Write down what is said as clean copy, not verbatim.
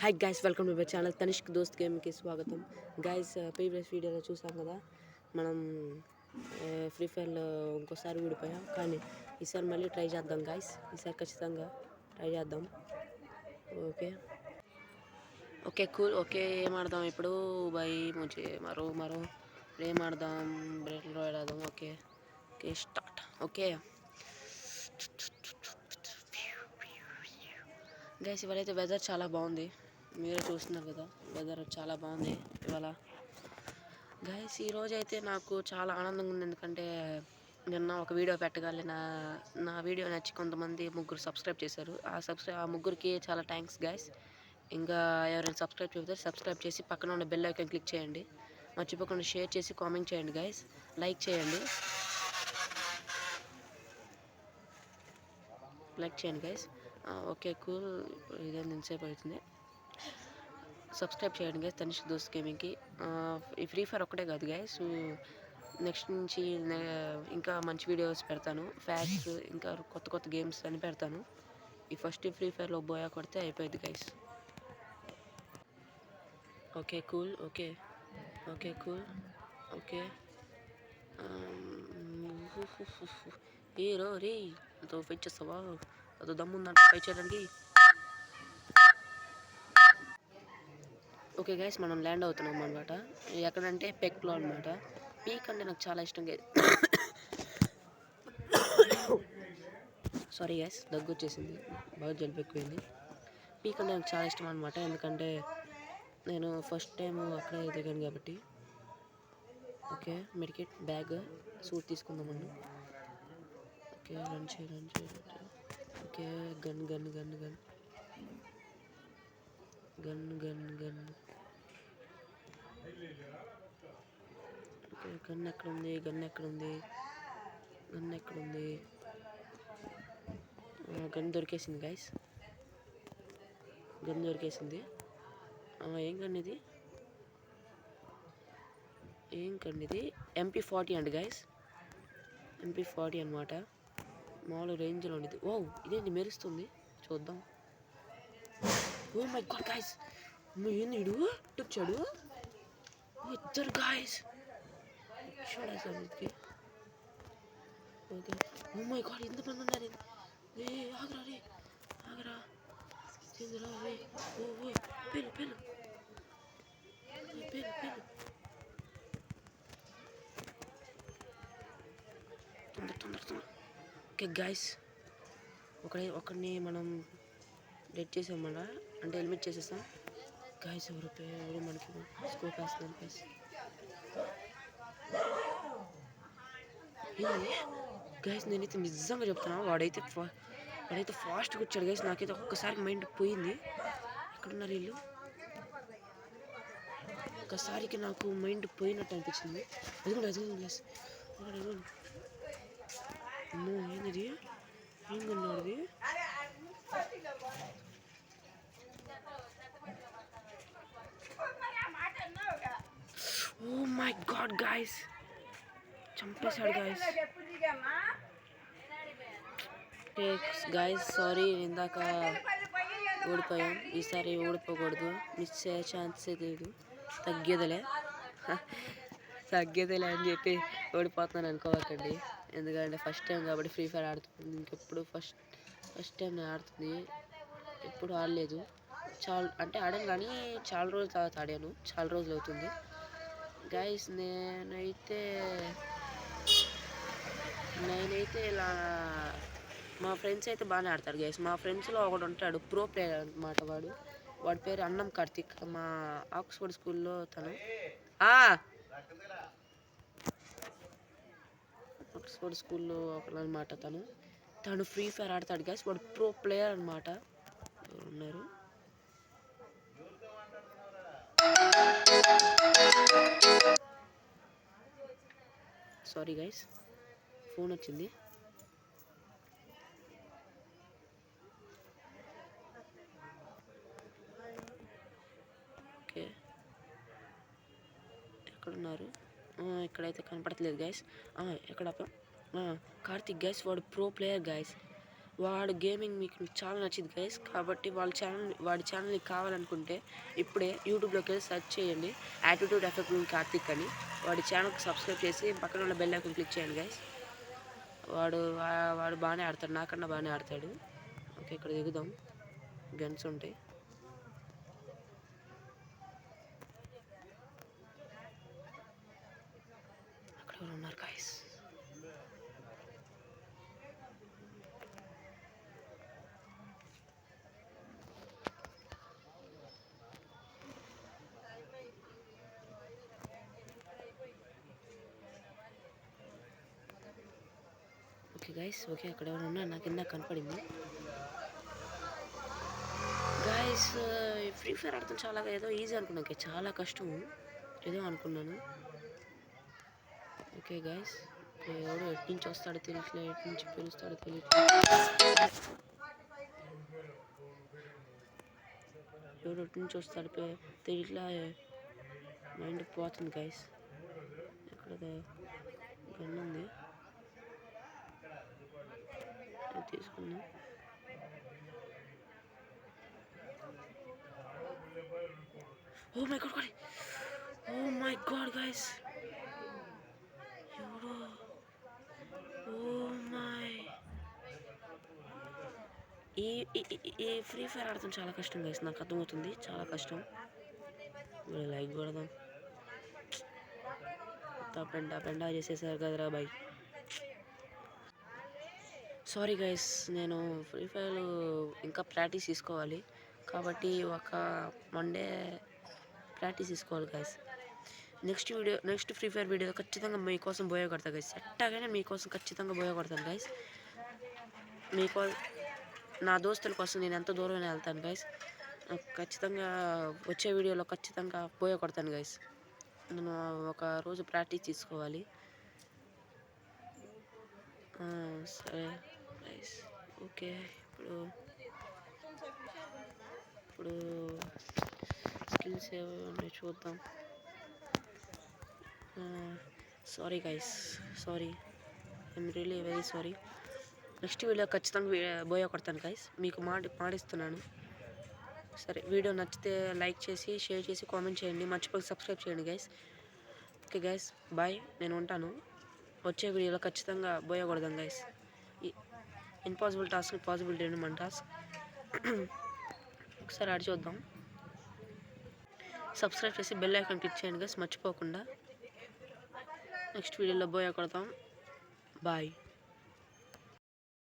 Hi guys, welcome to my channel Tanishq దోస్త్ గేమ్కి స్వాగతం. Guys, previous వీడియోలో చూసాం కదా, మనం ఫ్రీ ఫైర్లో ఇంకోసారి ఊడిపోయాం. కానీ ఈసారి మళ్ళీ ట్రై చేద్దాం గైస్. ఈసారి ఖచ్చితంగా ట్రై చేద్దాం. Okay okay cool. ఓకే, ఏం ఆడదాం ఇప్పుడు? బై ముझे మరో ఏం ఆడదాం? బ్రేట్లు రాయల్ ఆడదాం. Okay okay start. Okay guys, ఇవాళైతే వెదర్ చాలా బాగుంది. మీరే చూస్తున్నారు కదా, వెదర్ చాలా బాగుంది ఇవాళ. గైస్, ఈరోజు అయితే నాకు చాలా ఆనందంగా ఉంది. ఎందుకంటే నిన్న ఒక వీడియో పెట్టగానే నా వీడియో నచ్చి కొంతమంది ముగ్గురు సబ్స్క్రైబ్ చేశారు. ఆ ముగ్గురికి చాలా థ్యాంక్స్ గైస్. ఇంకా ఎవరైనా సబ్స్క్రైబ్ చేస్తే సబ్స్క్రైబ్ చేసి పక్కన ఉన్న బెల్ ఐకాన్ క్లిక్ చేయండి. మర్చిపోకుండా షేర్ చేసి కామెంట్ చేయండి గైస్. లైక్ చేయండి గైస్. Okay cool. ఇదే ఇంతసేపు అవుతుంది. సబ్స్క్రైబ్ చేయండి గైస్ తనిష్క్ దోస్త్ గేమింగ్కి. ఈ ఫ్రీ ఫైర్ ఒక్కటే కాదు గైస్, నెక్స్ట్ నుంచి ఇంకా మంచి వీడియోస్ పెడతాను. ఫ్యాక్ట్స్, ఇంకా కొత్త గేమ్స్ అని పెడతాను. ఈ ఫస్ట్ ఫ్రీ ఫైర్లో బోయా కొడితే అయిపోయింది guys. Okay cool. Okay okay cool. Okay రో రే ఎంతో ఫైట్ చేస్తావా? అదో దమ్ముందంట ఫైట్ చేయడానికి. ఓకే గైస్, మనం ల్యాండ్ అవుతున్నాం అనమాట. ఎక్కడంటే పెక్లో అనమాట. పీక్ అంటే నాకు చాలా ఇష్టం గైస్. సారీ గైస్, దగ్గు వచ్చేసింది, బాగా జలుబు ఎక్కువైంది. పీక్ అంటే నాకు చాలా ఇష్టం అనమాట. ఎందుకంటే నేను ఫస్ట్ టైం అక్కడే దిగాను కాబట్టి. ఓకే, మెడికేట్ బ్యాగ్ సూట్ తీసుకుందామన్నా. ఓకే రన్ చేయి. Okay gun. ఓకే, గన్ ఎక్కడుంది? గన్ దొరికేసింది గైస్. ఏం గన్ ఇది? MP40 అండి గైస్. MP40 అనమాట. మామూలు రేంజ్లో ఉండేది. ఓ ఇదేంటి మెరుస్తుంది, చూద్దాం. ఓ మై గాడ్ గైస్, ఏంది ఇడు వచ్చాడు? ఇద్దరు గైస్ చూడకి. ఓకే, ఓ మై గాడ్, ఎంతమంది ఉన్నారు? ఆగరా రే. ఓ పెళ్ళు. తొందర. ఓకే గైస్, ఒకరిని మనం డెడ్ చేసామన్న, అంటే ఎలిమినేట్ చేసేసాం గైస్. ఎవరు మనకి స్కోప్ వేస్తున్నాను గైస్. గైస్, నేనైతే నిజంగా చెప్తున్నా, వాడైతే ఫాస్ట్గా వచ్చాడు గైస్. నాకైతే ఒక్కసారి మైండ్ పోయింది. ఎక్కడున్నారు వీళ్ళు? ఒక్కసారికి నాకు మైండ్ పోయినట్టు అనిపించింది. అది కూడా గైస్. అమ్మో, ఏంది? ఏం కొన్నాడు? ఓ మై గాడ్ గైస్, చంపేశాడు గైస్. గైస్ సారీ, ఇందాక ఓడిపోయాం. ఈసారి ఓడిపోకూడదు, మిస్ అయ్యే ఛాన్సే లేదు. తగ్గేదిలే అని చెప్పి ఓడిపోతున్నాను అనుకోవకండి. ఎందుకంటే ఫస్ట్ టైం కాబట్టి ఫ్రీ ఫైర్ ఆడుతుంది. ఇంకెప్పుడు ఫస్ట్ టైం నేను ఆడుతుంది. ఎప్పుడు ఆడలేదు. ఆడాను కానీ చాలా రోజుల తర్వాత ఆడాను. చాలా రోజులు అవుతుంది గైస్. నేనైతే ఇలా మా ఫ్రెండ్స్ అయితే బాగానే ఆడతారు గైస్. మా ఫ్రెండ్స్లో ఒకడు ఉంటాడు, ప్రో ప్లేయర్ అనమాట. వాడి పేరు అన్నం కార్తిక్. మా ఆక్స్ఫర్డ్ స్కూల్లో తను. ఆక్స్ఫర్డ్ స్కూల్లో ఒకనమాట తను ఫ్రీ ఫైర్ ఆడతాడు గైస్. వాడు ప్రో ప్లేయర్ అనమాట. ఉన్నారు. సారీ గైస్, ఫోన్ వచ్చింది. ఓకే, ఎక్కడున్నారు? ఇక్కడైతే కనపడట్లేదు గైస్. ఎక్కడ? కార్తిక్ గైస్, వాడు ప్రో ప్లేయర్ గైస్. వాడు గేమింగ్ మీకు చాలా నచ్చింది గైస్. కాబట్టి వాడి ఛానల్ని కావాలనుకుంటే ఇప్పుడే యూట్యూబ్లోకి వెళ్ళి సెర్చ్ చేయండి, యాటిట్యూడ్ ఎఫెక్ట్ కార్తిక్ అని. వాడి ఛానల్కి సబ్స్క్రైబ్ చేసి పక్కన ఉన్న బెల్ ఐకాన్ క్లిక్ చేయండి గైస్. వాడు బాగానే ఆడతాడు, నాకన్నా బాగానే ఆడతాడు. ఓకే, ఇక్కడ దిగుదాం, గన్స్ ఉంటాయి. అక్కడ ఎవరు ఉన్నారు గైస్? ఓకే గైస్, ఓకే అక్కడ ఎవరు ఉన్నారు, నాకు కింద కనపడింది. గైస్ ఫ్రీ ఫైర్ ఆడతాం చాలా ఏదో ఈజీ అనుకున్నాను, చాలా కష్టం ఏదో అనుకున్నాను. ఓకే గైస్, ఎవడో ఎటు నుంచి వస్తాడో తెలియట్లే, ఎటు నుంచి పిలుస్తాడో తెలియట్లే. ఎవడో ఎటు నుంచి వస్తాడో తెలియట్లా, మైండ్ పోతుంది గైస్. ఇక్కడ గన్ ఉంది, తీసుకున్నా. Oh my god, oh my god guys, ఎవడో, ఓ మై. ఈ ఫ్రీ ఫైర్ ఆడటం చాలా కష్టం గైస్, నాకు అర్థమవుతుంది, చాలా కష్టం. లైక్ కొడదాం. పెండా చేసేసారు కదరా బాయ్. సారీ గైస్, నేను ఫ్రీ ఫైర్ ఇంకా ప్రాక్టీస్ తీసుకోవాలి, కాబట్టి ఒక 1 డే ప్రాక్టీస్ తీసుకోవాలి guys. Next free fire video ఖచ్చితంగా మీకోసం బోయగొడతా గైస్. ఎట్టాగైనా మీకోసం ఖచ్చితంగా బోయగొడతాను గైస్. నా దోస్తుల కోసం నేను ఎంత దూరమైనా వెళ్తాను గైస్. ఖచ్చితంగా వచ్చే వీడియోలో ఖచ్చితంగా బోయగొడతాను గైస్. నేను ఒక రోజు ప్రాక్టీస్ తీసుకోవాలి. సరే గైస్, ఓకే. ఇప్పుడు స్కిల్స్ ఏమైనా చూద్దాం. Sorry guys, sorry, I'm really very sorry. Next video ఖచ్చితంగా బోయా కొడతాను గైస్, మీకు మాటిస్తున్నాను. సరే, వీడియో నచ్చితే లైక్ చేసి, షేర్ చేసి, కామెంట్ చేయండి, మర్చిపోయి సబ్స్క్రైబ్ చేయండి గైస్. ఓకే గైస్, బాయ్, నేను ఉంటాను. వచ్చే వీడియోలో ఖచ్చితంగా బోయా కొడదాం గైస్. ఇంపాసిబుల్ టాస్క్ పాసిబుల్ చేయడం మన టాస్క్. ఒకసారి ఆడి చూద్దాం. సబ్స్క్రైబ్ చేసి బెల్ ఐకాన్ క్లిక్ చేయండి గైస్, మర్చిపోకుండా. నెక్స్ట్ వీడియోలో బోయా కొడతాం. బాయ్.